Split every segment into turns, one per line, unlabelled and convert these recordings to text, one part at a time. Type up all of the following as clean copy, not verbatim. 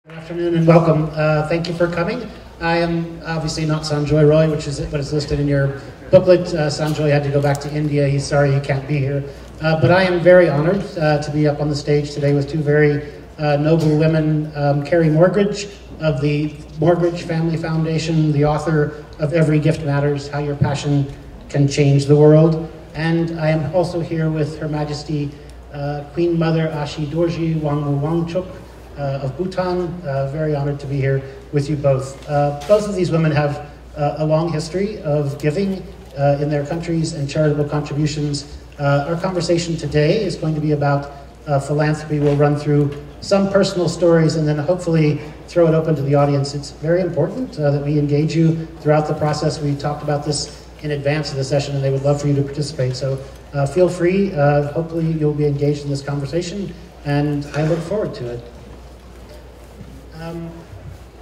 Good afternoon and welcome. Thank you for coming. I am obviously not Sanjoy Roy, which is what is listed in your booklet. Sanjoy had to go back to India. He's sorry he can't be here. But I am very honored to be up on the stage today with two very noble women. Carrie Morgridge of the Morgridge Family Foundation, the author of Every Gift Matters, How Your Passion Can Change the World. And I am also here with Her Majesty Queen Mother Ashi Dorji, Wangmo Wangchuck, of Bhutan. Very honored to be here with you both. Both of these women have a long history of giving in their countries and charitable contributions. Our conversation today is going to be about philanthropy. We'll run through some personal stories and then hopefully throw it open to the audience. It's very important that we engage you throughout the process. We talked about this in advance of the session and they would love for you to participate. So feel free. Hopefully you'll be engaged in this conversation and I look forward to it.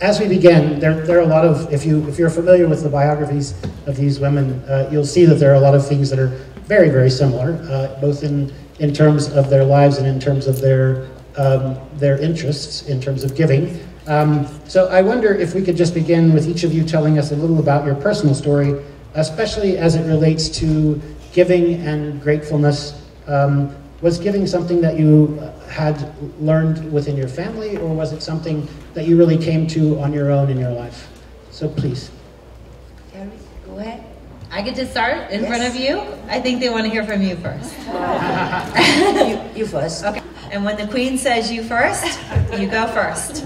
As we begin, there are a lot of, if you're familiar with the biographies of these women, you'll see that there are a lot of things that are very, very similar, both in terms of their lives and in terms of their interests, in terms of giving. So I wonder if we could just begin with each of you telling us a little about your personal story, especially as it relates to giving and gratefulness. Was giving something that you had learned within your family, or was it something that you really came to on your own in your life? So please.
Carrie, go ahead.
I get to start in front of you? I think they want to hear from you first.
You first.
Okay. And when the Queen says you first, you go first.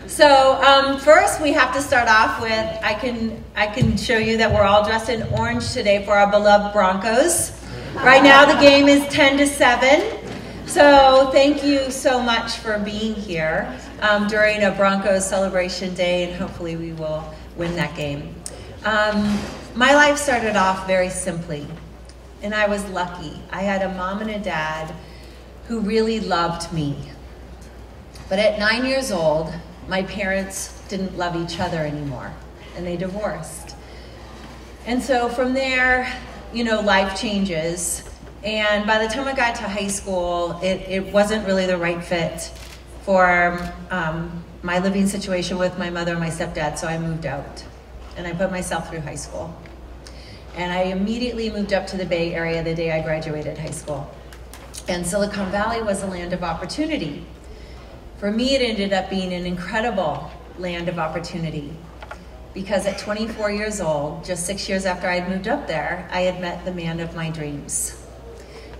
So first we have to start off with, I can show you that we're all dressed in orange today for our beloved Broncos. Right now the game is 10-7. So thank you so much for being here during a Broncos celebration day, and hopefully we will win that game. My life started off very simply, and I was lucky. I had a mom and a dad who really loved me. But at 9 years old, my parents didn't love each other anymore, and they divorced. And so from there, you know, life changes. And by the time I got to high school, it wasn't really the right fit for my living situation with my mother and my stepdad, so I moved out. And I put myself through high school. And I immediately moved up to the Bay Area the day I graduated high school. And Silicon Valley was a land of opportunity. For me, it ended up being an incredible land of opportunity. Because at 24 years old, just 6 years after I had moved up there, I had met the man of my dreams.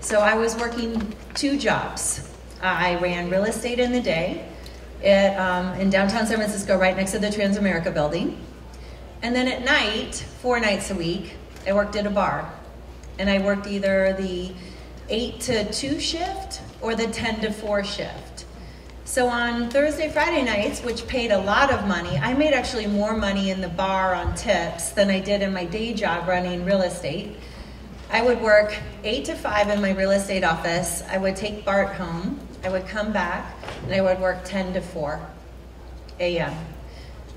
So I was working 2 jobs. I ran real estate in the day in downtown San Francisco, right next to the Transamerica building. And then at night, 4 nights a week, I worked at a bar. And I worked either the 8 to 2 shift or the 10 to 4 shift. So on Thursday, Friday nights, which paid a lot of money, I made actually more money in the bar on tips than I did in my day job running real estate. I would work 8 to 5 in my real estate office. I would take Bart home. I would come back, and I would work 10 to 4 a.m.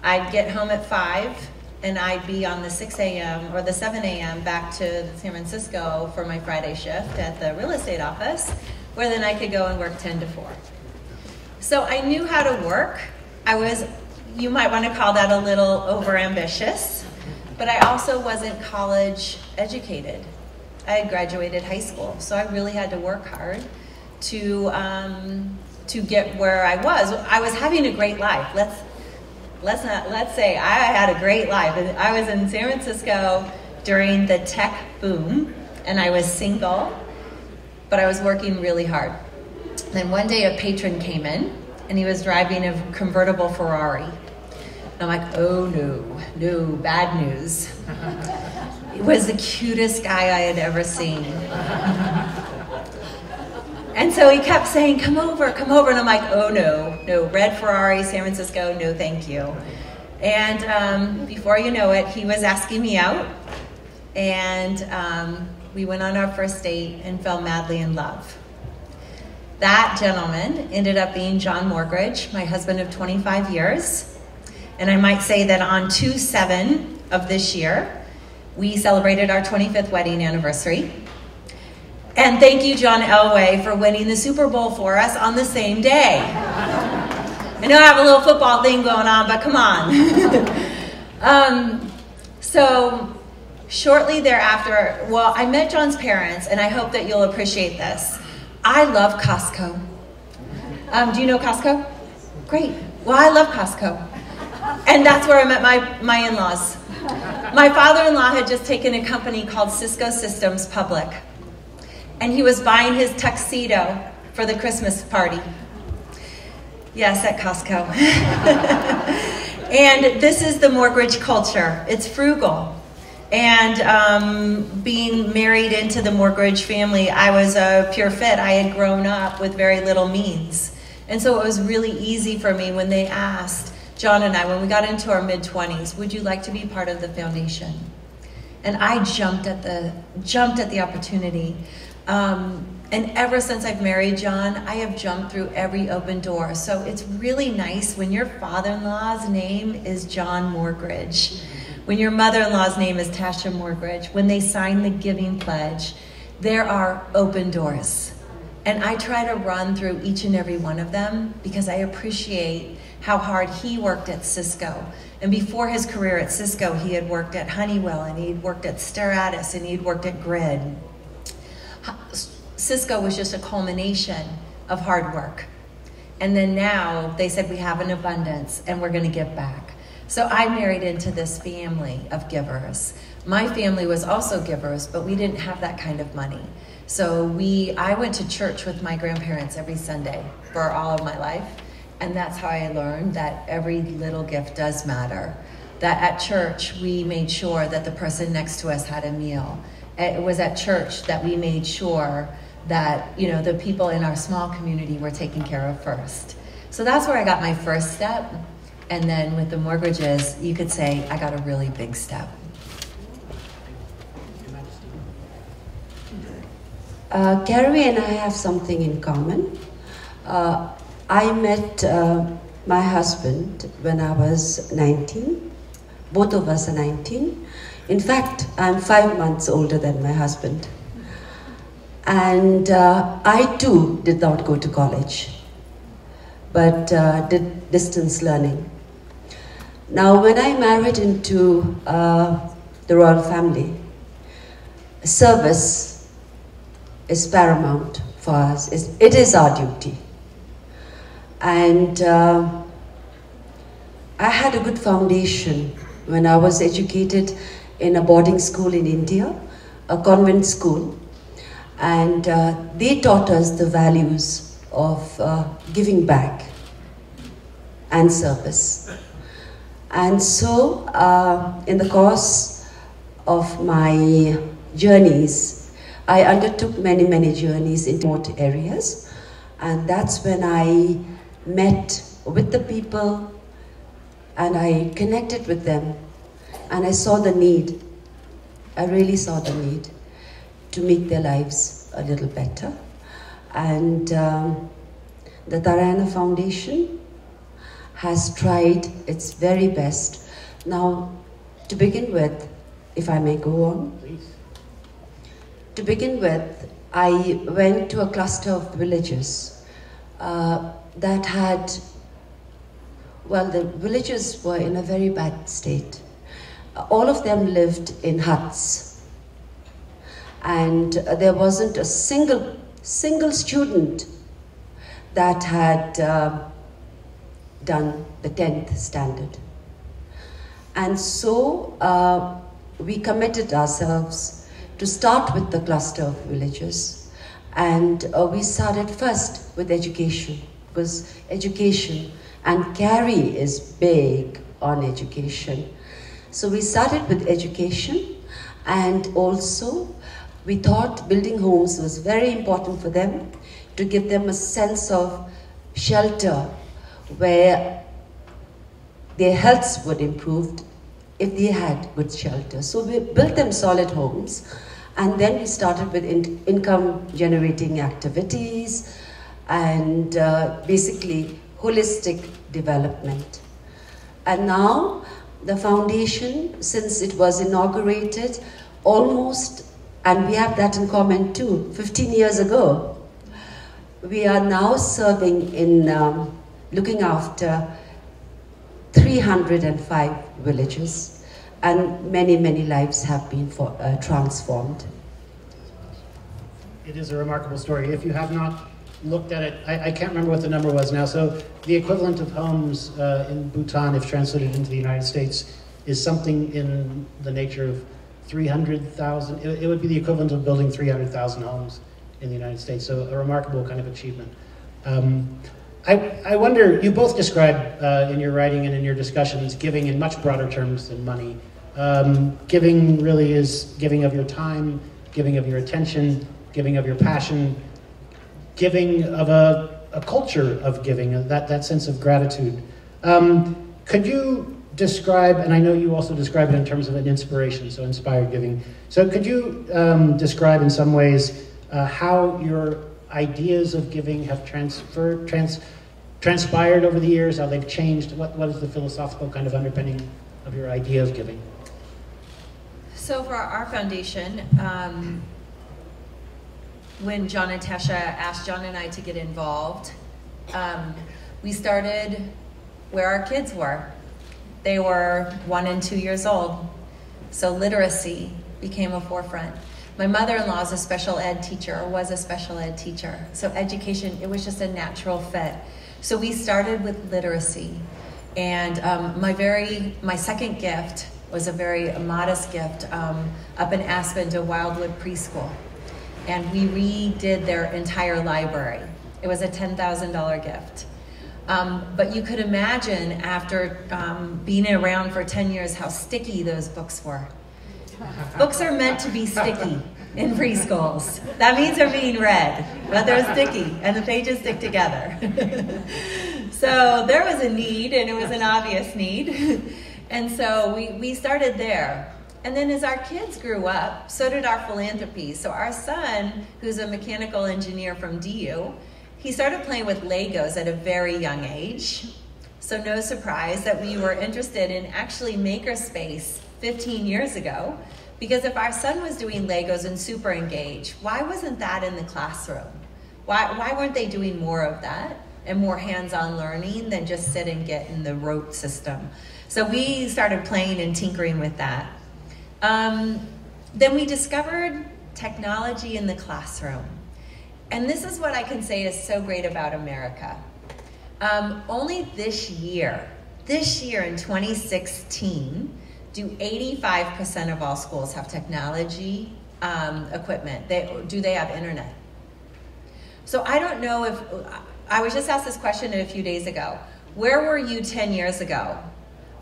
I'd get home at 5, and I'd be on the 6 a.m. or the 7 a.m. back to San Francisco for my Friday shift at the real estate office, where then I could go and work 10 to 4. So I knew how to work. You might want to call that a little overambitious, but I also wasn't college educated. I had graduated high school, so I really had to work hard to get where I was. I was having a great life. Let's say I had a great life. I was in San Francisco during the tech boom, and I was single, but I was working really hard. Then one day a patron came in, and he was driving a convertible Ferrari. And I'm like, oh no, bad news. It was the cutest guy I had ever seen. And so he kept saying, come over. And I'm like, oh no, red Ferrari, San Francisco, no thank you. And before you know it, he was asking me out. And we went on our first date and fell madly in love. That gentleman ended up being John Morgridge, my husband of 25 years. And I might say that on 2/7 of this year, we celebrated our 25th wedding anniversary. And thank you, John Elway, for winning the Super Bowl for us on the same day. I know I have a little football thing going on, but come on. So shortly thereafter, well, I met John's parents, and I hope that you'll appreciate this. I love Costco. Do you know Costco? Great. Well, I love Costco. And that's where I met my in-laws. My father-in-law had just taken a company called Cisco Systems public. And he was buying his tuxedo for the Christmas party. Yes, at Costco. And this is the Morgridge culture. It's frugal. And being married into the Morgridge family, I was a pure fit. I had grown up with very little means. And so it was really easy for me when they asked, John and I, when we got into our mid-20s, would you like to be part of the foundation? And I jumped at the opportunity. And ever since I've married John, I have jumped through every open door. So it's really nice when your father-in-law's name is John Morgridge, when your mother-in-law's name is Tasha Morgridge, when they sign the giving pledge, there are open doors. And I try to run through each and every one of them because I appreciate how hard he worked at Cisco. And before his career at Cisco, he had worked at Honeywell, and he'd worked at Stratus, and he'd worked at Grid. Cisco was just a culmination of hard work. And then now they said we have an abundance and we're going to give back. So I married into this family of givers. My family was also givers, but we didn't have that kind of money. So I went to church with my grandparents every Sunday for all of my life. And that's how I learned that every little gift does matter. That at church, we made sure that the person next to us had a meal. It was at church that we made sure that, you know, the people in our small community were taken care of first. So that's where I got my first step. And then with the Morgridges, you could say I got a really big step.
Carrie and I have something in common. I met my husband when I was 19. Both of us are 19. In fact, I'm 5 months older than my husband. And I too did not go to college, but did distance learning. Now, when I married into the royal family, service is paramount for us. It is our duty. And I had a good foundation when I was educated in a boarding school in India, a convent school. And they taught us the values of giving back and service. And so, in the course of my journeys, I undertook many, many journeys in remote areas. And that's when I met with the people and I connected with them. And I saw the need. I really saw the need to make their lives a little better. And the Tarayana Foundation has tried its very best. Now, to begin with, if I may go on. Please. To begin with, I went to a cluster of villages that had, well, the villages were in a very bad state. All of them lived in huts. And there wasn't a single student that had done the 10th standard. And so we committed ourselves to start with the cluster of villages. And we started first with education, because education, and Carrie is big on education. So we started with education, and also we thought building homes was very important for them, to give them a sense of shelter where their health would improve if they had good shelter. So we built them solid homes, and then we started with income generating activities and basically holistic development. And now the foundation, since it was inaugurated almost, and we have that in common too, 15 years ago, we are now serving in looking after 305 villages, and many, many lives have been transformed.
It is a remarkable story. If you have not looked at it, I can't remember what the number was now, so the equivalent of homes in Bhutan, if translated into the United States, is something in the nature of 300,000. It would be the equivalent of building 300,000 homes in the United States, so a remarkable kind of achievement. I wonder, you both describe in your writing and in your discussions giving in much broader terms than money. Giving really is giving of your time, giving of your attention, giving of your passion, giving of a culture of giving, that sense of gratitude. Could you describe, and I know you also describe it in terms of an inspiration, so inspired giving. So could you describe in some ways how your ideas of giving have transpired over the years, how they've changed? What is the philosophical kind of underpinning of your idea of giving?
So for our foundation, when John and Tesha asked John and I to get involved, we started where our kids were. They were 1 and 2 years old, so literacy became a forefront. My mother-in-law is a special ed teacher, or was a special ed teacher, so education, it was just a natural fit. So we started with literacy, and my second gift was a very modest gift up in Aspen to Wildwood Preschool, and we redid their entire library. It was a $10,000 gift. But you could imagine after being around for 10 years how sticky those books were. Books are meant to be sticky in preschools. That means they're being read, but they're sticky and the pages stick together. So there was a need, and it was an obvious need. And so we started there. And then as our kids grew up, so did our philanthropy. So our son, who's a mechanical engineer from DU, he started playing with Legos at a very young age. So no surprise that we were interested in actually makerspace 15 years ago, because if our son was doing Legos and super engaged, why wasn't that in the classroom? Why weren't they doing more of that and more hands-on learning than just sit and get in the rote system? So we started playing and tinkering with that. Then we discovered technology in the classroom. And this is what I can say is so great about America. Only this year in 2016, do 85% of all schools have technology equipment? Do they have internet? So I don't know if, I was just asked this question a few days ago. Where were you 10 years ago?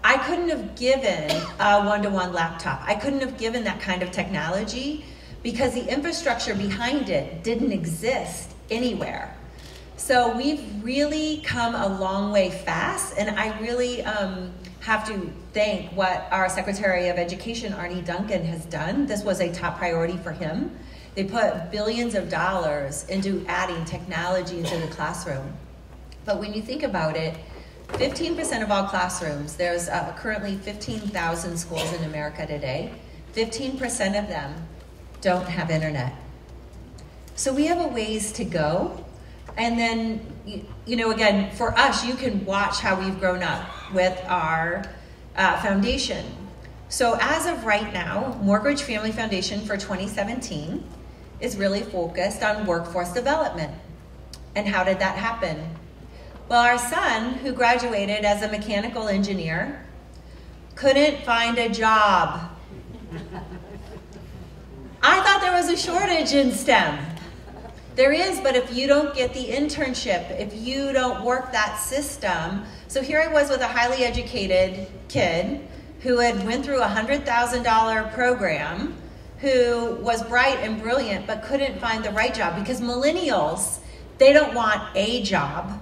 I couldn't have given a one-to-one laptop. I couldn't have given that kind of technology because the infrastructure behind it didn't exist anywhere. So we've really come a long way fast, and I really have to thank what our Secretary of Education, Arne Duncan, has done. This was a top priority for him. They put billions of dollars into adding technology into the classroom. But when you think about it, 15% of all classrooms, there's currently 15,000 schools in America today, 15% of them don't have internet. So we have a ways to go. And then, you know, again, for us, you can watch how we've grown up with our foundation. So as of right now, Morgridge Family Foundation for 2017 is really focused on workforce development. And how did that happen? Well, our son, who graduated as a mechanical engineer, couldn't find a job. I thought there was a shortage in STEM. There is, but if you don't get the internship, if you don't work that system. So here I was with a highly educated kid who had went through a $100,000 program, who was bright and brilliant, but couldn't find the right job, because millennials, they don't want a job,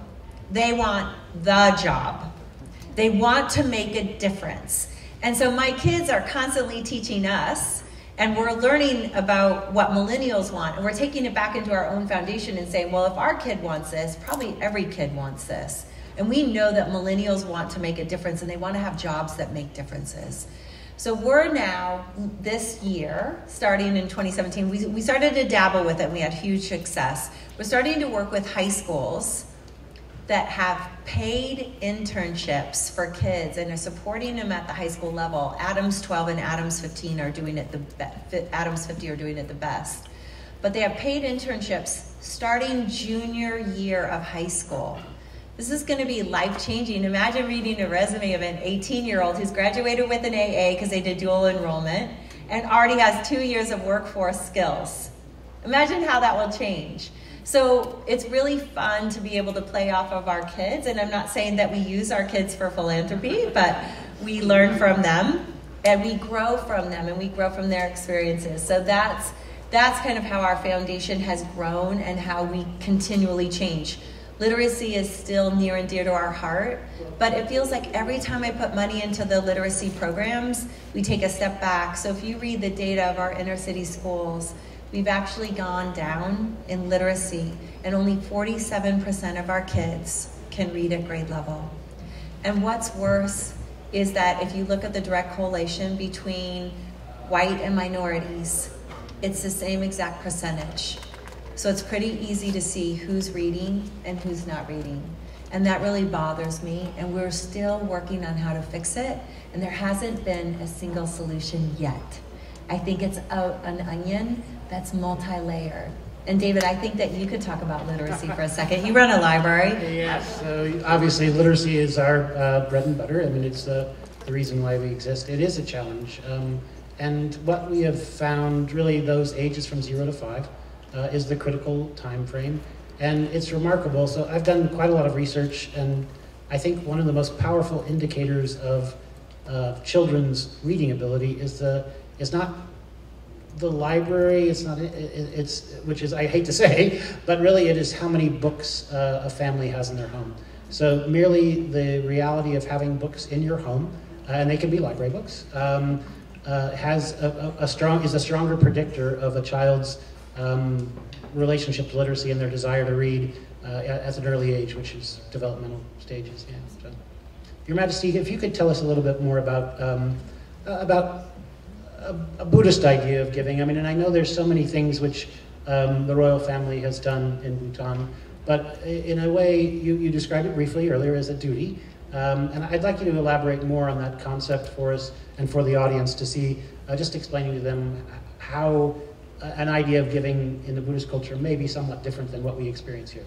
they want the job. They want to make a difference. And so my kids are constantly teaching us, and we're learning about what millennials want, and we're taking it back into our own foundation and saying, well, if our kid wants this, probably every kid wants this. And we know that millennials want to make a difference, and they want to have jobs that make differences. So we're now, this year, starting in 2017, we started to dabble with it, and we had huge success. We're starting to work with high schools that have paid internships for kids and are supporting them at the high school level. Adams 12 and Adams 15 are doing it Adams 50 are doing it the best. But they have paid internships starting junior year of high school. This is going to be life-changing. Imagine reading a resume of an 18-year-old who's graduated with an AA because they did dual enrollment and already has 2 years of workforce skills. Imagine how that will change. So it's really fun to be able to play off of our kids, and I'm not saying that we use our kids for philanthropy, but we learn from them, and we grow from them, and we grow from their experiences. So that's kind of how our foundation has grown and how we continually change. Literacy is still near and dear to our heart, but it feels like every time I put money into the literacy programs, we take a step back. So if you read the data of our inner city schools, we've actually gone down in literacy, and only 47% of our kids can read at grade level. And what's worse is that if you look at the direct correlation between white and minorities, it's the same exact percentage. So it's pretty easy to see who's reading and who's not reading. And that really bothers me, and we're still working on how to fix it, and there hasn't been a single solution yet. I think it's an onion that's multi-layered. And David, I think that you could talk about literacy for a second. You run a library.
Yes, so obviously literacy is our bread and butter. I mean, it's the reason why we exist. It is a challenge. And what we have found, really those ages from 0 to 5, is the critical time frame. And it's remarkable. So I've done quite a lot of research, and I think one of the most powerful indicators of children's reading ability is not the library, which is, I hate to say, but really it is how many books a family has in their home. So merely the reality of having books in your home, and they can be library books, is a stronger predictor of a child's relationship to literacy and their desire to read at an early age, which is developmental stages. Yeah. So, Your Majesty, if you could tell us a little bit more about a Buddhist idea of giving. I mean, and I know there's so many things which the royal family has done in Bhutan, but in a way, you described it briefly earlier as a duty. And I'd like you to elaborate more on that concept for us and for the audience to see, just explaining to them how an idea of giving in the Buddhist culture may be somewhat different than what we experience here.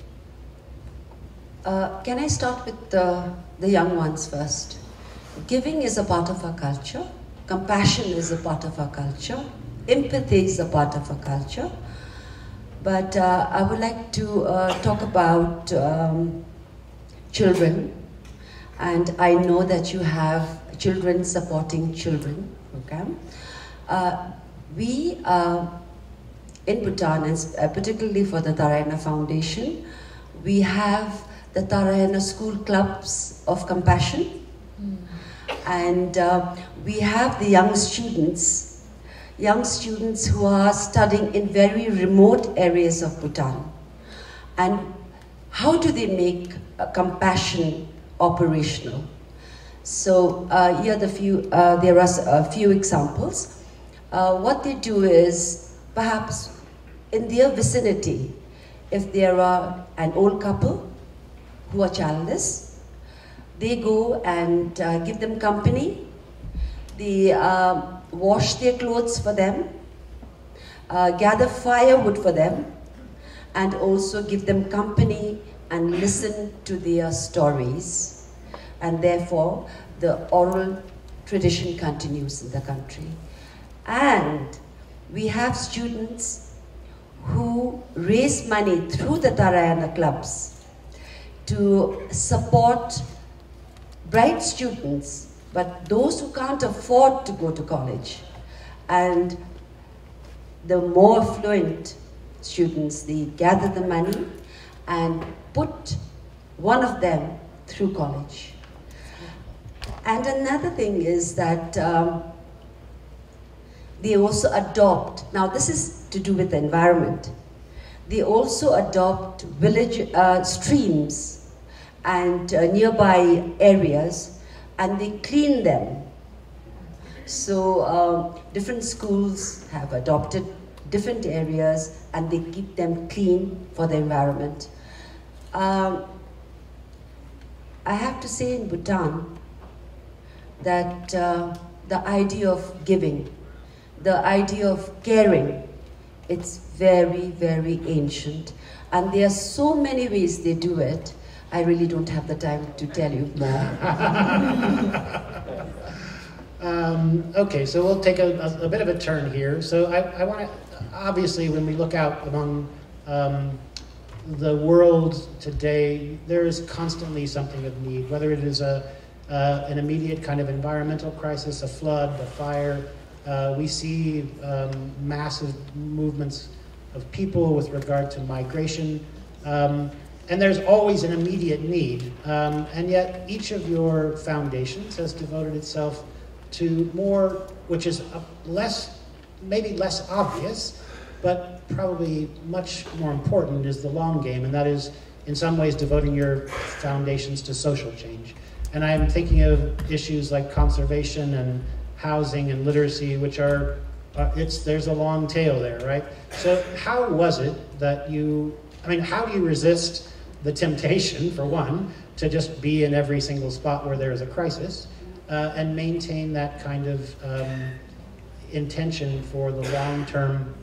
Can I start with the young ones first? Giving is a part of our culture. Compassion is a part of our culture. Empathy is a part of our culture. But I would like to talk about children. And I know that you have children supporting children. Okay? We, in Bhutan, and particularly for the Narayana Foundation, we have the Narayana School Clubs of Compassion. And we have the young students who are studying in very remote areas of Bhutan. And how do they make compassion operational? So here there are a few examples. What they do is, perhaps in their vicinity, if there are an old couple who are childless, they go and give them company. They wash their clothes for them, gather firewood for them, and also give them company and listen to their stories. And therefore, the oral tradition continues in the country. And we have students who raise money through the Narayana clubs to support bright students, but those who can't afford to go to college. And the more affluent students, they gather the money and put one of them through college. And another thing is that they also adopt, now this is to do with the environment, they also adopt village streams and nearby areas, and they clean them. So different schools have adopted different areas and they keep them clean for the environment. I have to say in Bhutan that the idea of giving, the idea of caring, it's very, very ancient. And there are so many ways they do it. I really don't have the time to tell you more.
Okay, so we'll take a bit of a turn here. So I want to, obviously, when we look out among the world today, there is constantly something of need, whether it is an immediate kind of environmental crisis, a flood, a fire. We see massive movements of people with regard to migration. And there's always an immediate need. And yet each of your foundations has devoted itself to more, which is maybe less obvious, but probably much more important is the long game, and that is in some ways devoting your foundations to social change. And I'm thinking of issues like conservation and housing and literacy, which are, there's a long tail there, right? So how was it that how do you resist the temptation, for one, to just be in every single spot where there is a crisis, and maintain that kind of intention for the long-term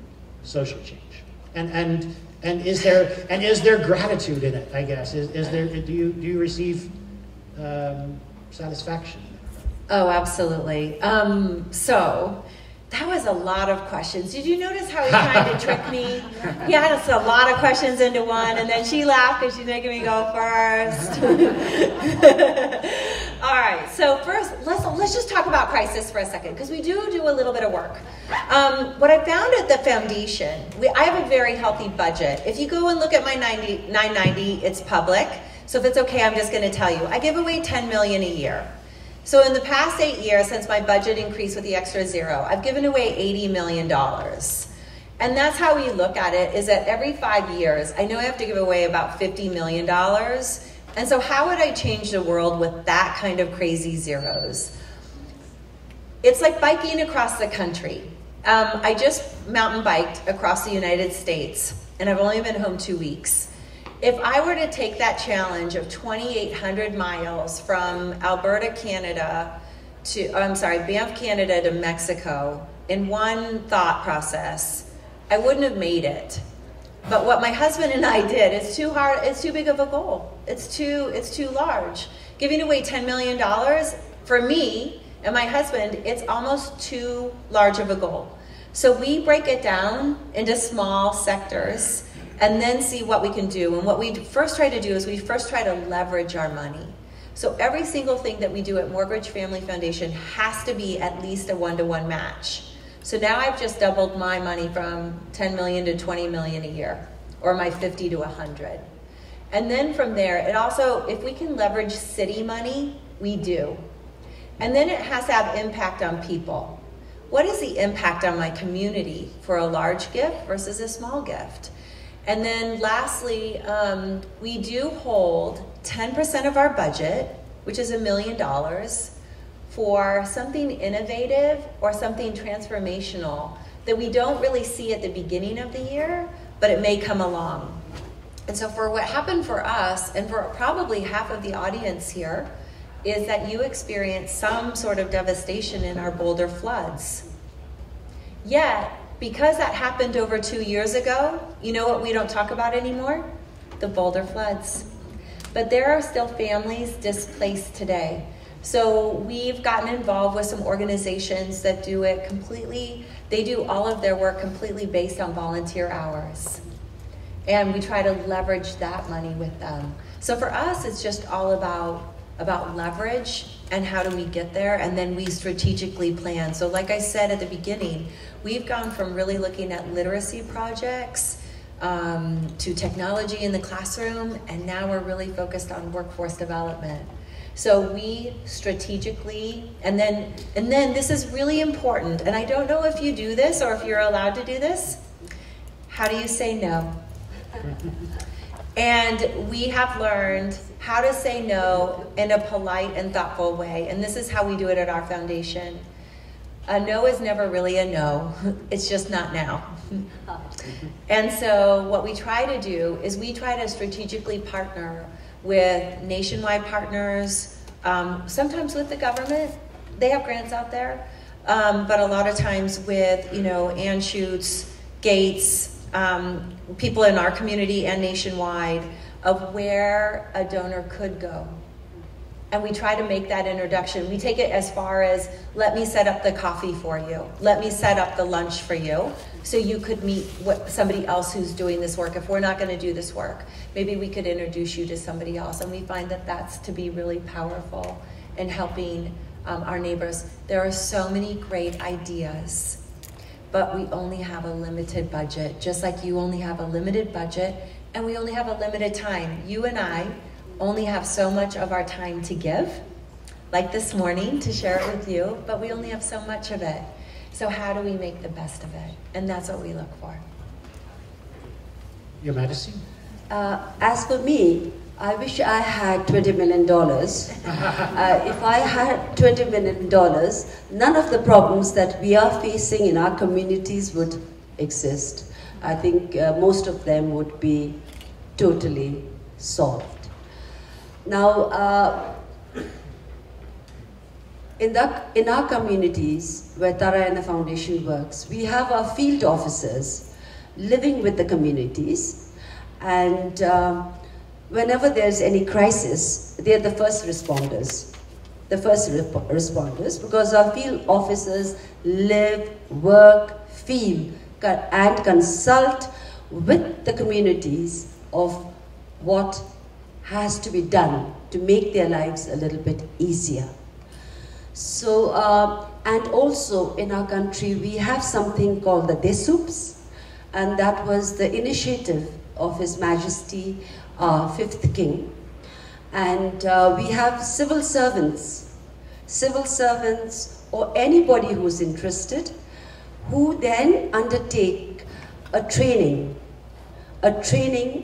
social change? And is there gratitude in it? I guess do you receive satisfaction?
Oh, absolutely. So that was a lot of questions. Did you notice how he tried to trick me? He had us a lot of questions into one, and then she laughed because she's making me go first. All right, so first, let's just talk about crisis for a second, because we do a little bit of work. What I found at the foundation, I have a very healthy budget. If you go and look at my 990, it's public. So if it's okay, I'm just going to tell you. I give away $10 million a year. So in the past 8 years, since my budget increased with the extra zero, I've given away $80 million. And that's how we look at it, is that every 5 years, I know I have to give away about $50 million. And so how would I change the world with that kind of crazy zeros? It's like biking across the country. I just mountain biked across the United States, and I've only been home 2 weeks. If I were to take that challenge of 2,800 miles from Alberta, Canada Banff, Canada to Mexico in one thought process, I wouldn't have made it. But what my husband and I did, it's too hard, it's too big of a goal. It's too large. Giving away $10 million, for me and my husband, it's almost too large of a goal. So we break it down into small sectors and then see what we can do. And what we first try to do is we first try to leverage our money. So every single thing that we do at Morgridge Family Foundation has to be at least a 1-to-1 match. So now I've just doubled my money from 10 million to 20 million a year, or my 50 to 100. And then from there, it also, if we can leverage city money, we do. And then it has to have impact on people. What is the impact on my community for a large gift versus a small gift? And then lastly, we do hold 10% of our budget, which is $1 million, for something innovative or something transformational that we don't really see at the beginning of the year, but it may come along. And so for what happened for us, and for probably half of the audience here, is that you experienced some sort of devastation in our Boulder floods. Yet, because that happened over 2 years ago, you know what we don't talk about anymore? The Boulder floods. But there are still families displaced today. So we've gotten involved with some organizations that do it completely, they do all of their work completely based on volunteer hours. And we try to leverage that money with them. So for us, it's just all about leverage and how do we get there, and then we strategically plan. So like I said at the beginning, we've gone from really looking at literacy projects to technology in the classroom, and now we're really focused on workforce development. So we strategically, and then this is really important, and I don't know if you do this or if you're allowed to do this. How do you say no? And we have learned how to say no in a polite and thoughtful way, and this is how we do it at our foundation. A no is never really a no. It's just not now. And so what we try to do is we try to strategically partner with nationwide partners, sometimes with the government. They have grants out there, but a lot of times with, Anschutz, Gates, people in our community and nationwide, of where a donor could go. And we try to make that introduction. We take it as far as, let me set up the coffee for you. Let me set up the lunch for you, so you could meet somebody else who's doing this work. If we're not going to do this work, maybe we could introduce you to somebody else. And we find that that's to be really powerful in helping our neighbors. There are so many great ideas, but we only have a limited budget, just like you only have a limited budget, and we only have a limited time. You and I only have so much of our time to give, like this morning, to share it with you, but we only have so much of it. So how do we make the best of it? And that's what we look for.
Your Majesty?
As for me, I wish I had $20 million. If I had $20 million, none of the problems that we are facing in our communities would exist. I think most of them would be totally solved. Now, in our communities where Narayana Foundation works, we have our field officers living with the communities, and whenever there's any crisis, they're the first responders. Because our field officers live, work, feel, and consult with the communities of what has to be done to make their lives a little bit easier. So, and also in our country, we have something called the Desups, and that was the initiative of His Majesty, Fifth King. And we have civil servants or anybody who's interested, who then undertake a training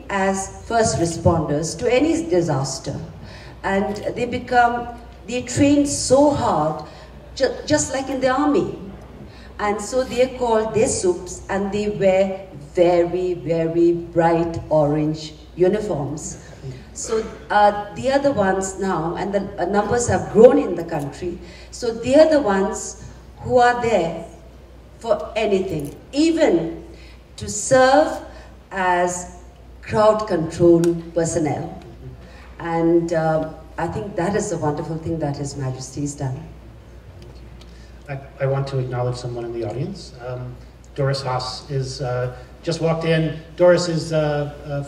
as first responders to any disaster. And they train so hard, just like in the army. And so they're called Desups, and they wear very, very bright orange uniforms. So they are the ones now, and the numbers have grown in the country, so they are the ones who are there for anything, even to serve as crowd control personnel. And I think that is a wonderful thing that His Majesty has done.
I want to acknowledge someone in the audience. Doris Haas is just walked in. Doris is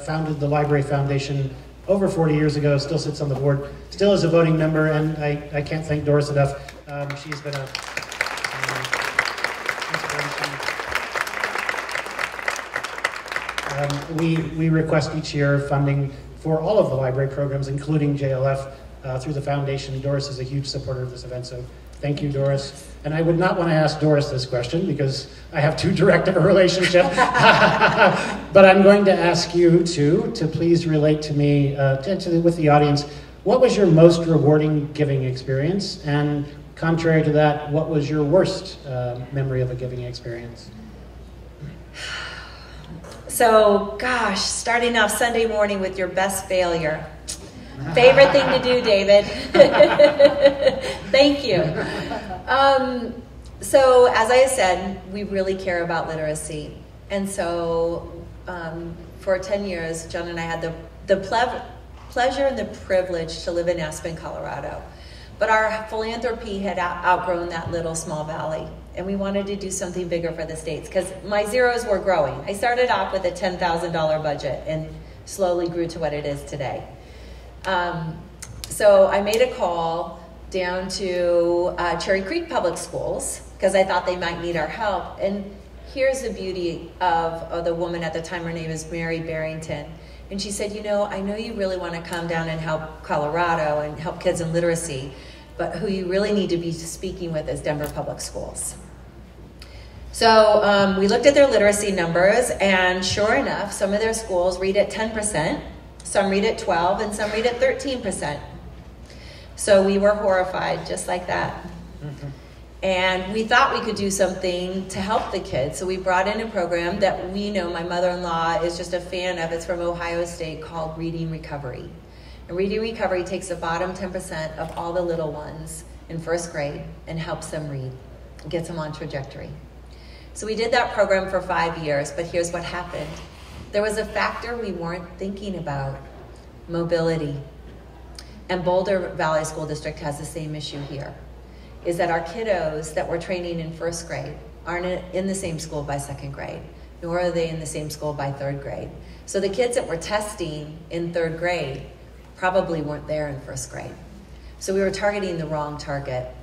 founded the Library Foundation over 40 years ago, still sits on the board, still is a voting member, and I can't thank Doris enough. She's been a inspiration. We request each year funding for all of the library programs, including JLF, through the foundation. Doris is a huge supporter of this event, so thank you, Doris. And I would not want to ask Doris this question because I have too direct of a relationship. But I'm going to ask you to please relate to me, with the audience, what was your most rewarding giving experience? And contrary to that, what was your worst memory of a giving experience?
So, gosh, starting off Sunday morning with your best failure. Favorite thing to do, David. Thank you. So, as I said, we really care about literacy. And so, for 10 years, John and I had the pleasure and the privilege to live in Aspen, Colorado. But our philanthropy had outgrown that little small valley. And we wanted to do something bigger for the States because my zeros were growing. I started off with a $10,000 budget and slowly grew to what it is today. So I made a call down to Cherry Creek Public Schools because I thought they might need our help. And here's the beauty of the woman at the time. Her name is Mary Barrington. And she said, I know you really want to come down and help Colorado and help kids in literacy, but who you really need to be speaking with is Denver Public Schools. So we looked at their literacy numbers, and sure enough, some of their schools read at 10%, some read at 12%, and some read at 13%. So we were horrified, just like that. Mm-hmm. And we thought we could do something to help the kids. So we brought in a program that we know my mother-in-law is just a fan of. It's from Ohio State, called Reading Recovery. And Reading Recovery takes the bottom 10% of all the little ones in first grade and helps them read, gets them on trajectory. So we did that program for 5 years, but here's what happened. There was a factor we weren't thinking about: mobility. And Boulder Valley School District has the same issue here, is that our kiddos that we're training in first grade aren't in the same school by second grade, nor are they in the same school by third grade. So the kids that we're testing in third grade probably weren't there in first grade. So we were targeting the wrong target.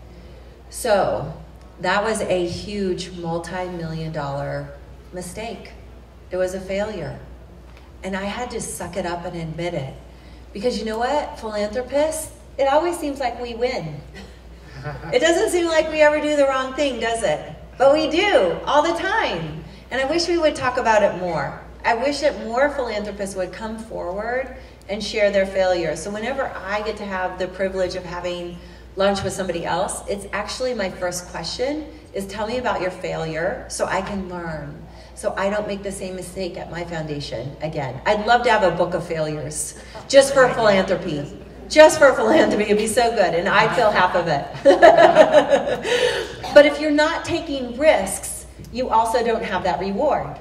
So that was a huge multi-million-dollar mistake. It was a failure. And I had to suck it up and admit it. Because you know what, philanthropists, it always seems like we win. It doesn't seem like we ever do the wrong thing, does it? But we do, all the time. And I wish we would talk about it more. I wish that more philanthropists would come forward and share their failures. So whenever I get to have the privilege of having lunch with somebody else, it's actually my first question is, tell me about your failure so I can learn, so I don't make the same mistake at my foundation again. I'd love to have a book of failures just for philanthropy. Just for philanthropy, it'd be so good, and I'd fill half of it. But if you're not taking risks, you also don't have that reward.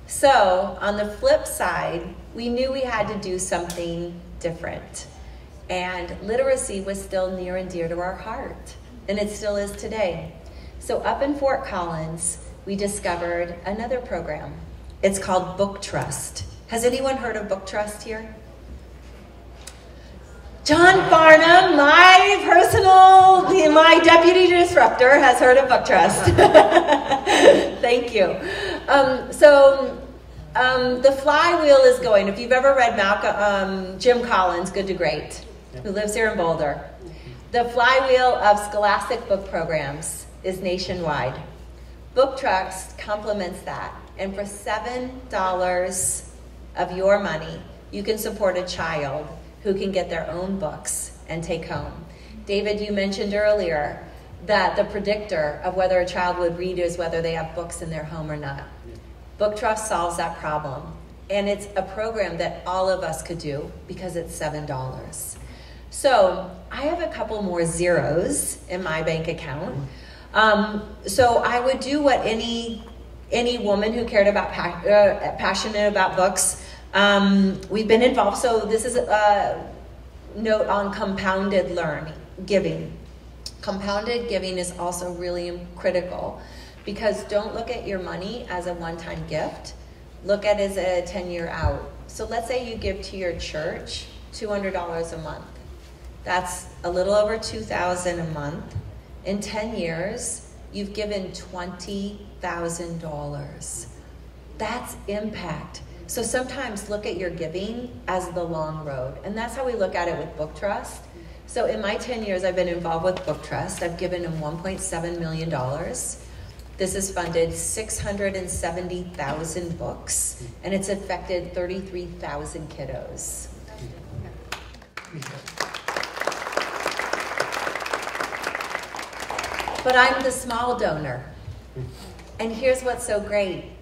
So on the flip side, we knew we had to do something different. And literacy was still near and dear to our heart, and it still is today. So up in Fort Collins, we discovered another program. It's called Book Trust. Has anyone heard of Book Trust here? John Farnan, my deputy disruptor, has heard of Book Trust. Thank you. The flywheel is going. If you've ever read Jim Collins' Good to Great, who lives here in Boulder, the flywheel of scholastic book programs is nationwide. Book Trust complements that, and for $7 of your money, you can support a child who can get their own books and take home. David, you mentioned earlier that the predictor of whether a child would read is whether they have books in their home or not. Book Trust solves that problem, and it's a program that all of us could do because it's $7. So I have a couple more zeros in my bank account. So I would do what any woman who cared about passionate about books. We've been involved. So this is a note on compounded giving. Compounded giving is also really critical, because don't look at your money as a one-time gift. Look at it as a 10-year out. So let's say you give to your church $200 a month. That's a little over $2,000 a month. In 10 years, you've given $20,000. That's impact. So sometimes look at your giving as the long road. And that's how we look at it with Book Trust. So in my 10 years I've been involved with Book Trust, I've given them $1.7 million. This has funded 670,000 books, and it's affected 33,000 kiddos. But I'm the small donor. And here's what's so great.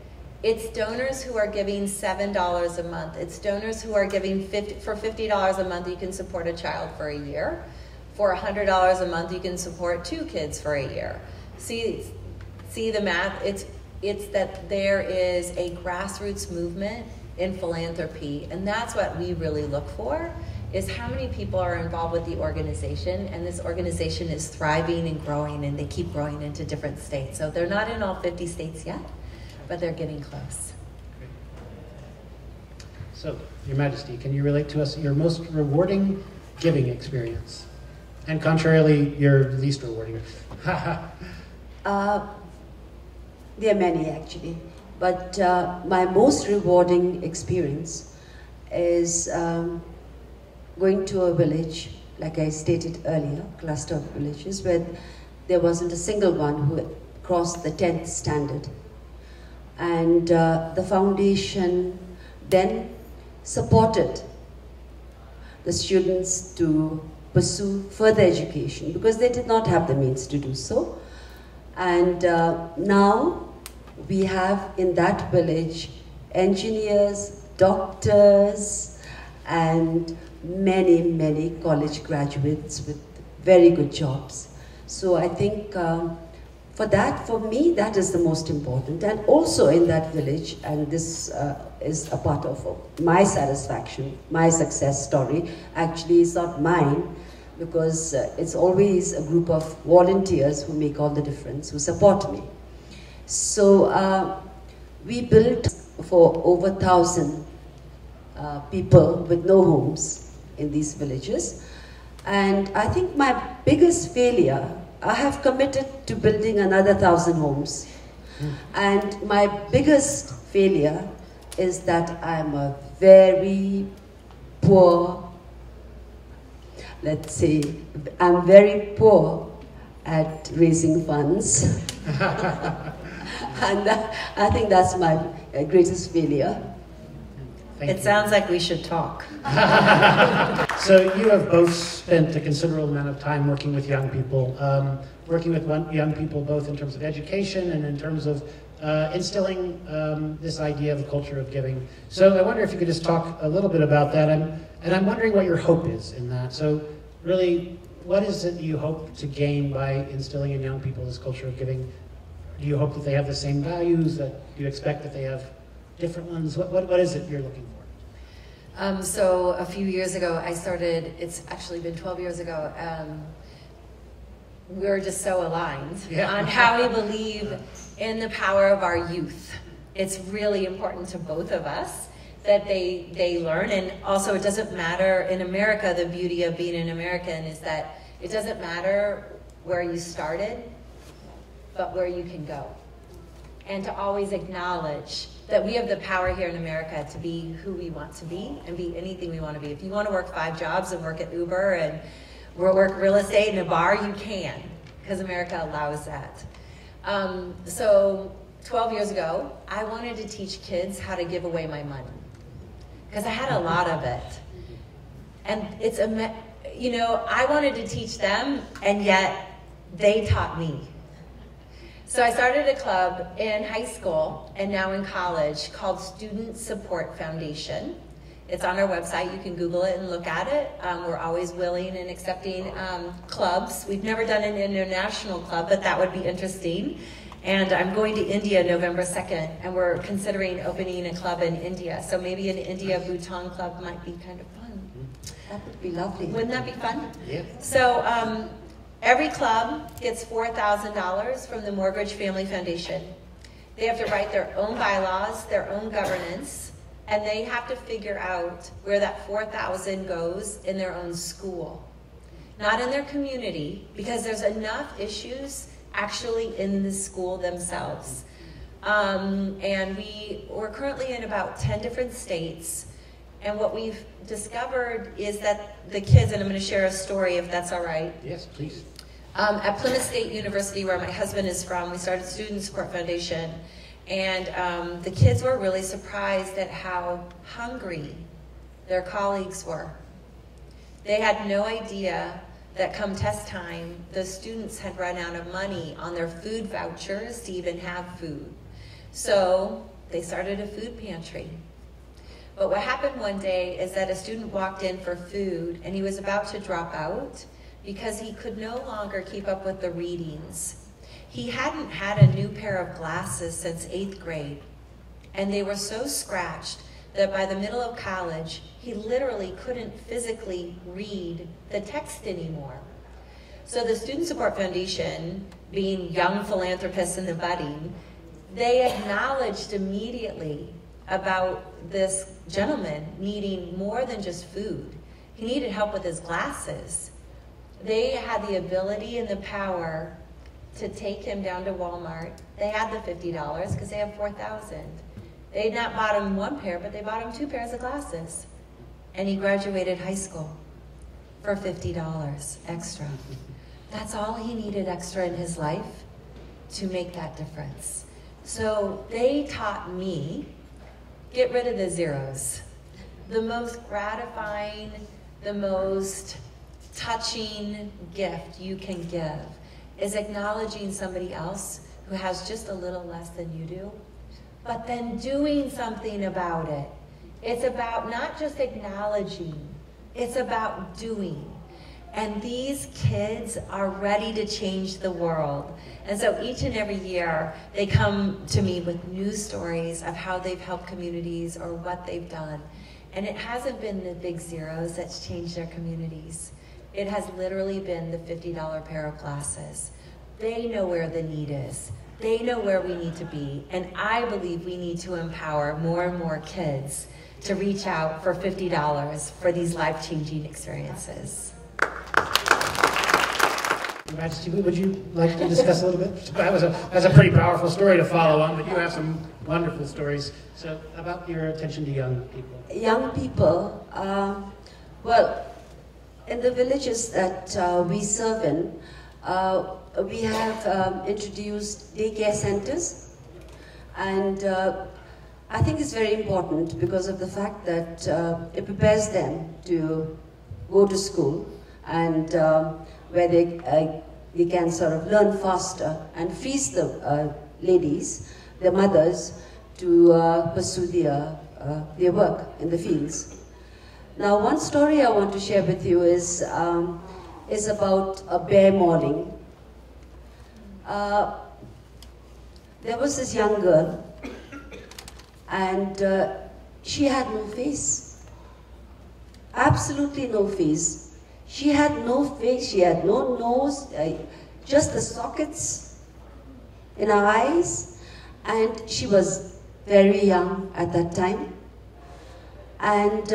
It's donors who are giving $7 a month. It's donors who are giving for $50 a month, you can support a child for a year. For $100 a month, you can support 2 kids for a year. See the math? It's that there is a grassroots movement in philanthropy, and that's what we really look for, is how many people are involved with the organization, and this organization is thriving and growing, and they keep growing into different states. So they're not in all 50 states yet, but they're getting close.
So, Your Majesty, can you relate to us your most rewarding giving experience? And contrarily, your least rewarding.
There are many actually, but my most rewarding experience is going to a village, like I stated earlier, cluster of villages, where there wasn't a single one who crossed the 10th standard. And the foundation then supported the students to pursue further education because they did not have the means to do so. And now we have in that village engineers, doctors, and many, many college graduates with very good jobs. So I think for me, that is the most important. And also in that village, and this is a part of my satisfaction, my success story. Actually, it's not mine, because it's always a group of volunteers who make all the difference, who support me. So we built for over 1,000 people with no homes in these villages. And I think my biggest failure, I have committed to building another 1,000 homes. And my biggest failure is that I'm a very poor, let's say, I'm very poor at raising funds. And I think that's my greatest failure.
It sounds like we should talk.
So you have both spent a considerable amount of time working with young people, young people both in terms of education and in terms of instilling this idea of a culture of giving. So I wonder if you could just talk a little bit about that. And I'm wondering what your hope is in that. So really, what is it you hope to gain by instilling in young people this culture of giving? Do you hope that they have the same values? Do you expect that they have different ones? What is it you're looking for?
So a few years ago, I started, it's actually been 12 years ago, we were just so aligned on how we believe in the power of our youth. It's really important to both of us that they learn, and also it doesn't matter, in America, the beauty of being an American is that it doesn't matter where you started, but where you can go. And to always acknowledge that we have the power here in America to be who we want to be and be anything we want to be. If you want to work 5 jobs and work at Uber and work real estate in a bar, you can, because America allows that. So 12 years ago, I wanted to teach kids how to give away my money, because I had a lot of it. And it's, I wanted to teach them, and yet they taught me. So I started a club in high school and now in college called Student Support Foundation. It's on our website. You can Google it and look at it. We're always willing and accepting clubs. We've never done an international club, but that would be interesting. And I'm going to India November 2nd, and we're considering opening a club in India. So maybe an India-Bhutan club might be kind of fun.
That would be lovely.
Wouldn't that be fun?
Yeah.
So every club gets $4,000 from the Morgridge Family Foundation. They have to write their own bylaws, their own governance, and they have to figure out where that $4,000 goes in their own school. Not in their community, because there's enough issues actually in the school themselves. And we're currently in about 10 different states. And what we've discovered is that the kids, and I'm going to share a story if that's all right.
Yes, please.
At Plymouth State University, where my husband is from, we started Student Support Foundation. And the kids were really surprised at how hungry their colleagues were. They had no idea that come test time, the students had run out of money on their food vouchers to even have food. So they started a food pantry. But what happened one day is that a student walked in for food, and he was about to drop out because he could no longer keep up with the readings. He hadn't had a new pair of glasses since 8th grade, and they were so scratched that by the middle of college, he literally couldn't physically read the text anymore. So the Student Support Foundation, being young philanthropists in the budding, they acknowledged immediately about this gentleman needing more than just food. He needed help with his glasses. They had the ability and the power to take him down to Walmart. They had the $50 because they have 4,000. They had not bought him 1 pair, but they bought him 2 pairs of glasses. And he graduated high school for $50 extra. That's all he needed extra in his life to make that difference. So they taught me, get rid of the zeros. The most gratifying, the most touching gift you can give is acknowledging somebody else who has just a little less than you do, but then doing something about it. It's about not just acknowledging, it's about doing. And these kids are ready to change the world. And so each and every year, they come to me with news stories of how they've helped communities or what they've done. And it hasn't been the big zeros that's changed their communities. It has literally been the $50 pair of glasses. They know where the need is. They know where we need to be. And I believe we need to empower more and more kids to reach out for $50 for these life-changing experiences.
Majesty, would you like to discuss a little bit? That's a pretty powerful story to follow on, but you have some wonderful stories. So about your attention to young people.
Young people, well, in the villages that we serve in, we have introduced daycare centers, and I think it's very important because of the fact that it prepares them to go to school, and where they can sort of learn faster and frees the ladies, the mothers, to pursue their work in the fields. Now, one story I want to share with you is about a bear mauling. There was this young girl, and she had no face. Absolutely no face. She had no face, she had no nose, just the sockets in her eyes, and she was very young at that time. And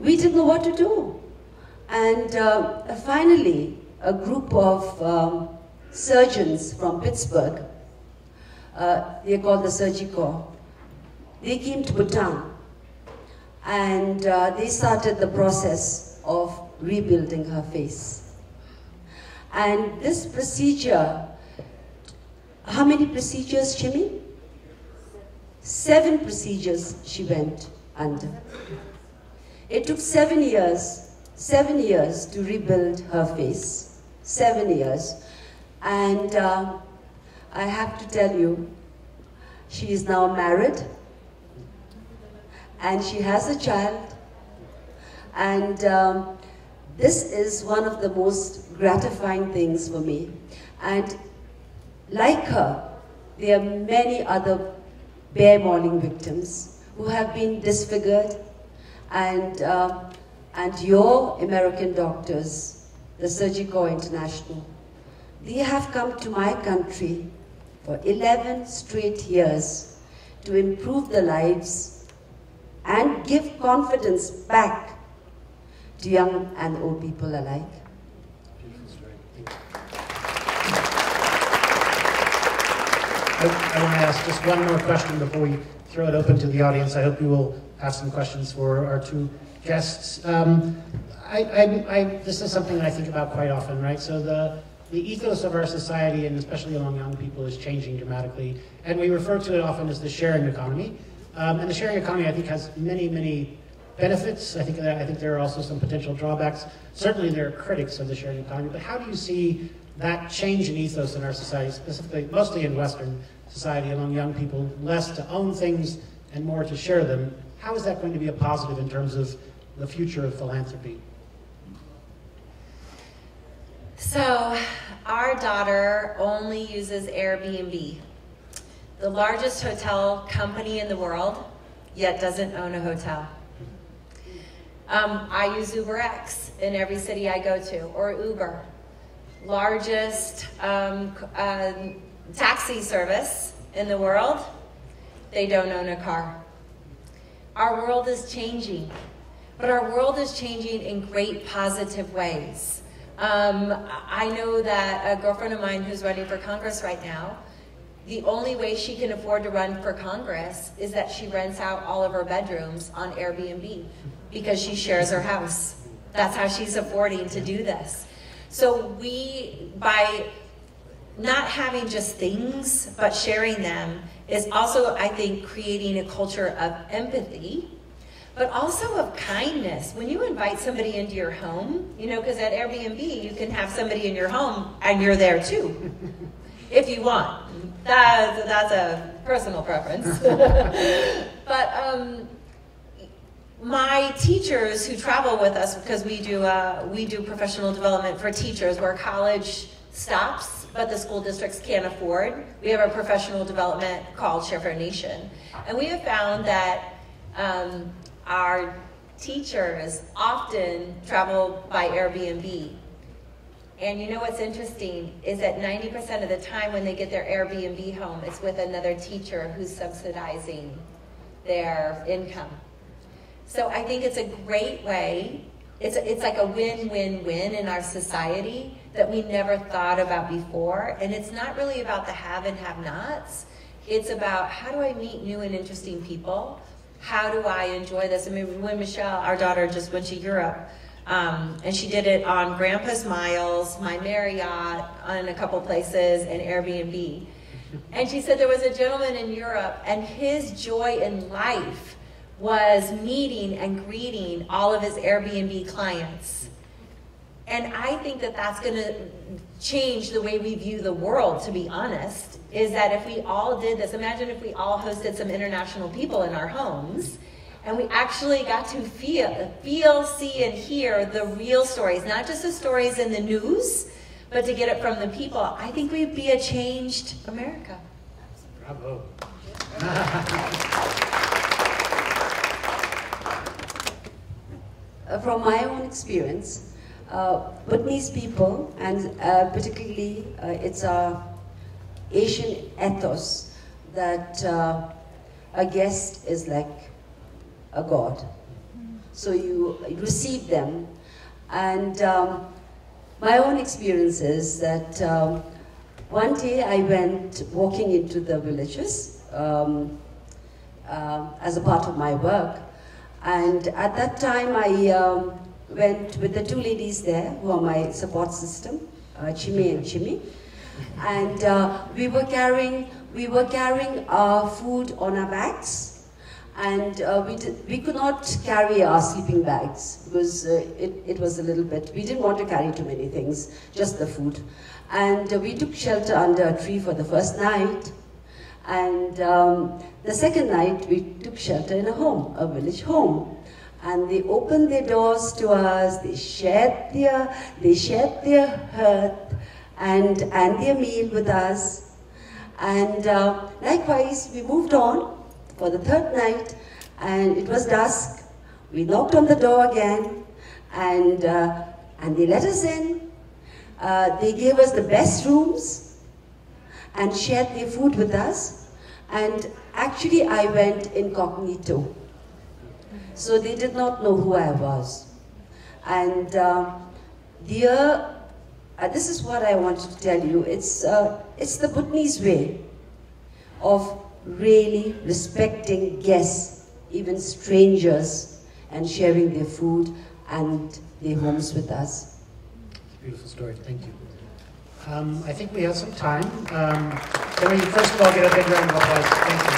we didn't know what to do. And finally, a group of surgeons from Pittsburgh, they're called the Surgicorps, they came to Bhutan, and they started the process of rebuilding her face. And this procedure, how many procedures, Jimmy? 7 procedures she went under. It took 7 years to rebuild her face. 7 years. And I have to tell you, she is now married, and she has a child, and this is one of the most gratifying things for me. And like her, there are many other bear mauling victims who have been disfigured, and your American doctors, the Surgicorps International, they have come to my country for 11 straight years to improve the lives and give confidence back to young and old people alike.
Beautiful story. Thank you. I want to ask just one more question before we throw it open to the audience. I hope you will have some questions for our 2 guests. This is something that I think about quite often, right? So the ethos of our society, and especially among young people, is changing dramatically. And we refer to it often as the sharing economy. And the sharing economy, I think, has many, many benefits. I think there are also some potential drawbacks. Certainly there are critics of the sharing economy, but how do you see that change in ethos in our society, specifically, mostly in Western society, among young people, less to own things and more to share them? How is that going to be a positive in terms of the future of philanthropy?
So, our daughter only uses Airbnb, the largest hotel company in the world, yet doesn't own a hotel. I use UberX in every city I go to, or Uber, largest taxi service in the world. They don't own a car. Our world is changing, but our world is changing in great positive ways. I know that a girlfriend of mine who's running for Congress right now, the only way she can afford to run for Congress is that she rents out all of her bedrooms on Airbnb because she shares her house. That's how she's affording to do this. So we, by not having just things, but sharing them, is also, I think, creating a culture of empathy,
but also of kindness. When you invite somebody into your home, you know, because at Airbnb, you can have somebody in your home and you're there too, if you want. That's a personal preference. But my teachers who travel with us, because we do professional development for teachers where college stops, but the school districts can't afford. We have a professional development called Share for a Nation. And we have found that our teachers often travel by Airbnb. And you know what's interesting is that 90% of the time when they get their Airbnb home, it's with another teacher who's subsidizing their income. So I think it's a great way. It's like a win-win-win in our society that we never thought about before. And it's not really about the have and have-nots. It's about how do I meet new and interesting people? How do I enjoy this? I mean, when Michelle, our daughter, just went to Europe, and she did it on Grandpa's Miles, My Marriott, on a couple places, and Airbnb. And she said there was a gentleman in Europe, and his joy in life was meeting and greeting all of his Airbnb clients. And I think that that's going to change the way we view the world, to be honest, is that if we all did this, imagine if we all hosted some international people in our homes, and we actually got to feel, see, and hear the real stories, not just the stories in the news, but to get it from the people. I think we'd be a changed America.
Bravo.
From my own experience, Bhutanese people, and particularly it's a Asian ethos that a guest is like a god. So you receive them. And my own experience is that one day I went walking into the villages as a part of my work. And at that time I went with the two ladies there who are my support system, Chimi and Chimi. And we were carrying our food on our backs. And we could not carry our sleeping bags because it was a little bit, we didn't want to carry too many things, just the food. And we took shelter under a tree for the first night. And the second night we took shelter in a home, a village home. And they opened their doors to us, they shared their hearth and their meal with us. And likewise, we moved on for the third night, and it was dusk. We knocked on the door again, and they let us in. They gave us the best rooms and shared their food with us. And actually, I went incognito. So they did not know who I was. And this is what I wanted to tell you. It's the Bhutanese way of really respecting guests, even strangers, and sharing their food and their homes with us.
It's a beautiful story, thank you. I think we have some time. Can we first of all get a big round of applause? Thank you.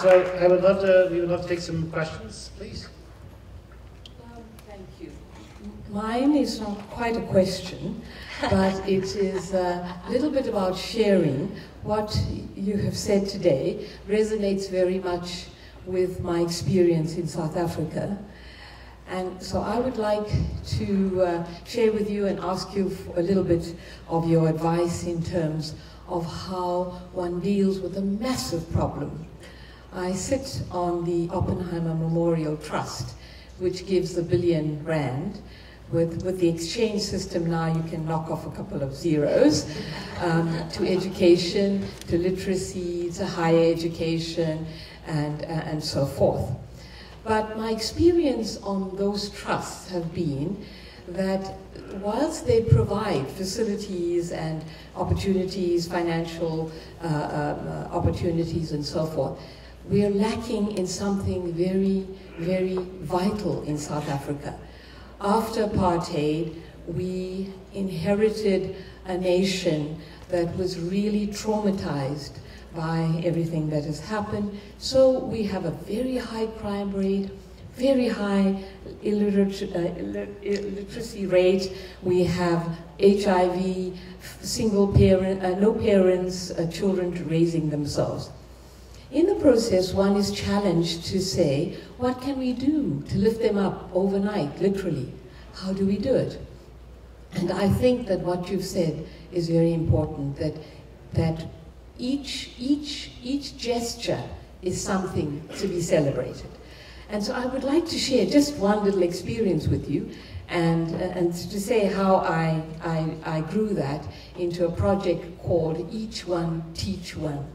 So we would love to take some questions, please.
Thank you. Mine is not quite a question, but it is a little bit about sharing. What you have said today resonates very much with my experience in South Africa. And so I would like to share with you and ask you for a little bit of your advice in terms of how one deals with a massive problem. I sit on the Oppenheimer Memorial Trust, which gives R1 billion. With the exchange system now, you can knock off a couple of zeros to education, to literacy, to higher education, and so forth. But my experience on those trusts have been that whilst they provide facilities and opportunities, financial opportunities and so forth, we are lacking in something very, very vital in South Africa. After apartheid, we inherited a nation that was really traumatized by everything that has happened. So we have a very high crime rate, very high illiteracy rate. We have HIV, single parent, no parents, children raising themselves. In the process, one is challenged to say, what can we do to lift them up overnight, literally? How do we do it? And I think that what you've said is very important, that each gesture is something to be celebrated. And so I would like to share just one little experience with you, and to say how I grew that into a project called Each One, Teach One.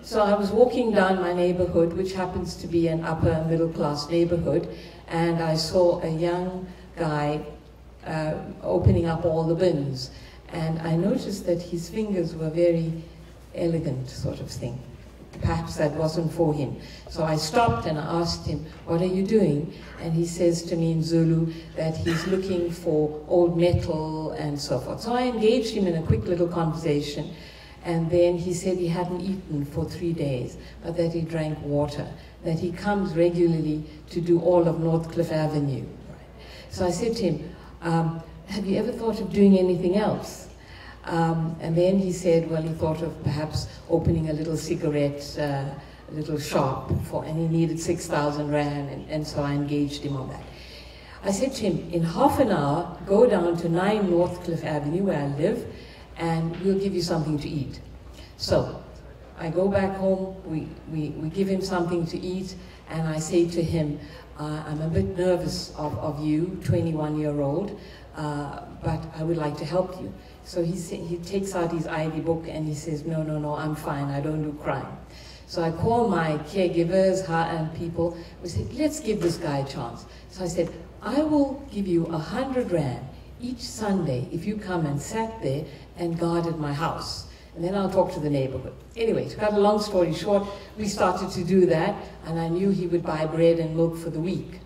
So I was walking down my neighborhood, which happens to be an upper middle class neighborhood, and I saw a young guy opening up all the bins, and I noticed that his fingers were very elegant, sort of thing. Perhaps that wasn't for him. So I stopped and I asked him, what are you doing? And he says to me in Zulu that he's looking for old metal and so forth. So I engaged him in a quick little conversation, and then he said he hadn't eaten for 3 days, but that he drank water, that he comes regularly to do all of Northcliffe Avenue. So I said to him, have you ever thought of doing anything else? And then he said, well, he thought of perhaps opening a little cigarette, a little shop, and he needed 6,000 rand, and so I engaged him on that. I said to him, in half an hour, go down to 9 Northcliffe Avenue, where I live, and we'll give you something to eat. So I go back home, we give him something to eat, and I say to him, I'm a bit nervous of you, 21-year-old, but I would like to help you. So he takes out his ID book and he says, no, I'm fine, I don't do crime. So I call my caregivers and people. We said, let's give this guy a chance. So I said, I will give you 100 rand each Sunday if you come and sat there and guarded my house. And then I'll talk to the neighborhood. Anyway, to cut a long story short, we started to do that, and I knew he would buy bread and milk for the week.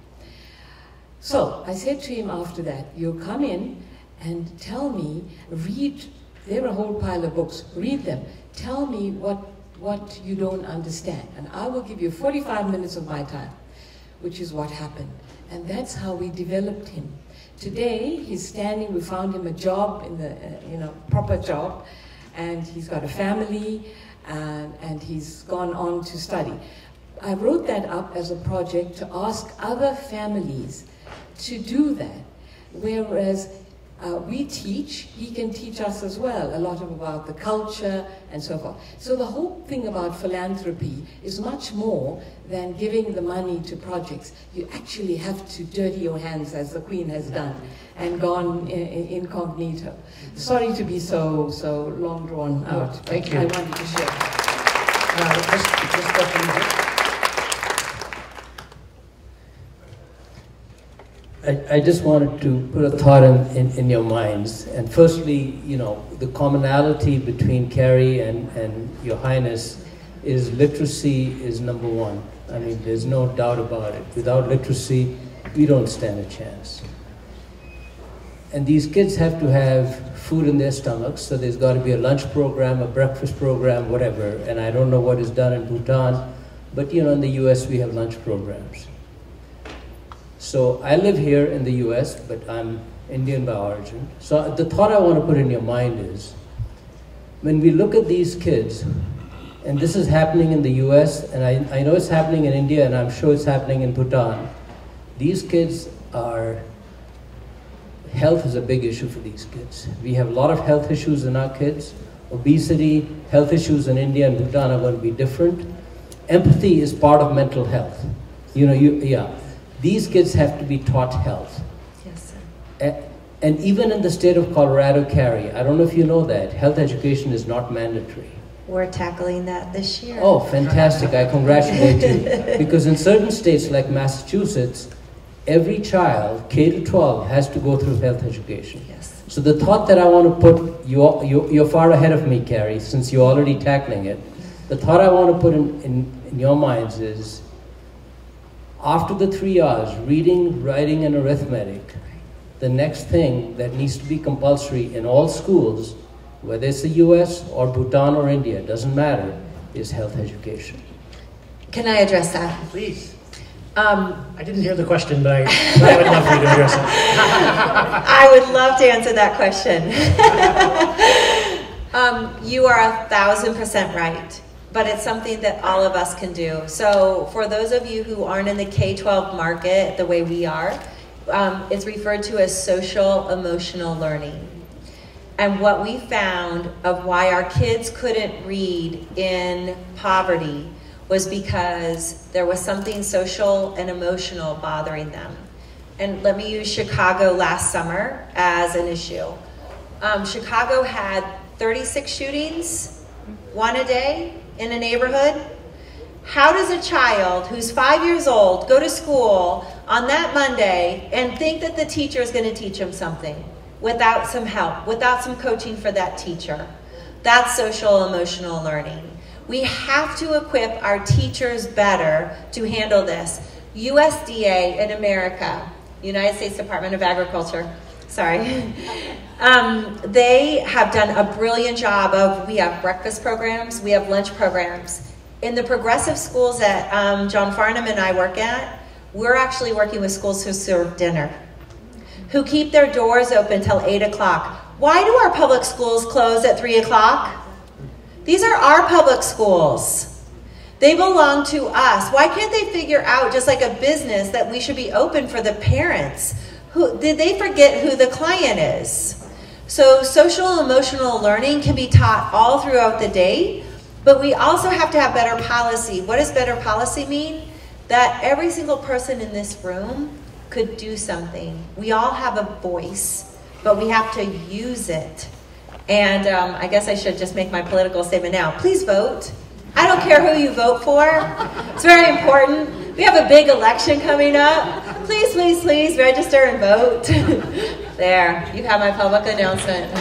So I said to him after that, you'll come in and tell me, read, there are a whole pile of books, read them. Tell me what you don't understand, and I will give you 45 minutes of my time, which is what happened. And that's how we developed him. Today, he's standing, we found him a job, in the, proper job, and he's got a family, and he's gone on to study. I wrote that up as a project to ask other families to do that, whereas we teach, he can teach us as well, a lot about the culture and so forth. So the whole thing about philanthropy is much more than giving the money to projects. You actually have to dirty your hands, as the Queen has done, and gone incognito. Sorry to be so long drawn out.
Thank you.
I wanted to share.
I just wanted to put a thought in your minds. And firstly, the commonality between Carrie and Your Highness is literacy is number one. I mean, there's no doubt about it. Without literacy, we don't stand a chance. And these kids have to have food in their stomachs, so there's got to be a lunch program, a breakfast program, whatever. And I don't know what is done in Bhutan, but in the US we have lunch programs. So I live here in the US, but I'm Indian by origin. So the thought I want to put in your mind is, when we look at these kids, and this is happening in the US, and I know it's happening in India, and I'm sure it's happening in Bhutan, these kids health is a big issue for these kids. We have a lot of health issues in our kids. Obesity, health issues in India and Bhutan are going to be different. Empathy is part of mental health. These kids have to be taught health.
Yes, sir.
And even in the state of Colorado, Carrie, I don't know if you know that, health education is not mandatory.
We're tackling that this year.
Oh, fantastic. I congratulate you. Because in certain states like Massachusetts, every child, K to 12, has to go through health education.
Yes.
So the thought that I want to put, you're far ahead of me, Carrie, since you're already tackling it. The thought I want to put in your minds is, after the 3 R's, reading, writing, and arithmetic, the next thing that needs to be compulsory in all schools, whether it's the US or Bhutan or India, it doesn't matter, is health education.
Can I address that?
Please. I didn't hear the question, but I would love for you to address it.
I would love to answer that question. You are 1,000% right, but it's something that all of us can do. So for those of you who aren't in the K-12 market the way we are, it's referred to as social emotional learning. And what we found of why our kids couldn't read in poverty was because there was something social and emotional bothering them. And let me use Chicago last summer as an issue. Chicago had 36 shootings, one a day in a neighborhood. How does a child who's 5 years old go to school on that Monday and think that the teacher is going to teach him something without some help, without some coaching for that teacher? That's social emotional learning. We have to equip our teachers better to handle this. USDA in America, United States Department of Agriculture, sorry, they have done a brilliant job of, we have breakfast programs, we have lunch programs. In the progressive schools that John Farnan and I work at, we're actually working with schools who serve dinner, who keep their doors open till 8 o'clock. Why do our public schools close at 3 o'clock? These are our public schools. They belong to us. Why can't they figure out, just like a business, that we should be open for the parents? Did they forget who the client is? So social emotional learning can be taught all throughout the day, but we also have to have better policy. What does better policy mean? That every single person in this room could do something. We all have a voice, but we have to use it. And I guess I should just make my political statement now. Please vote. I don't care who you vote for. It's very important. We have a big election coming up. Please, please, please register and vote. There, you have my public announcement.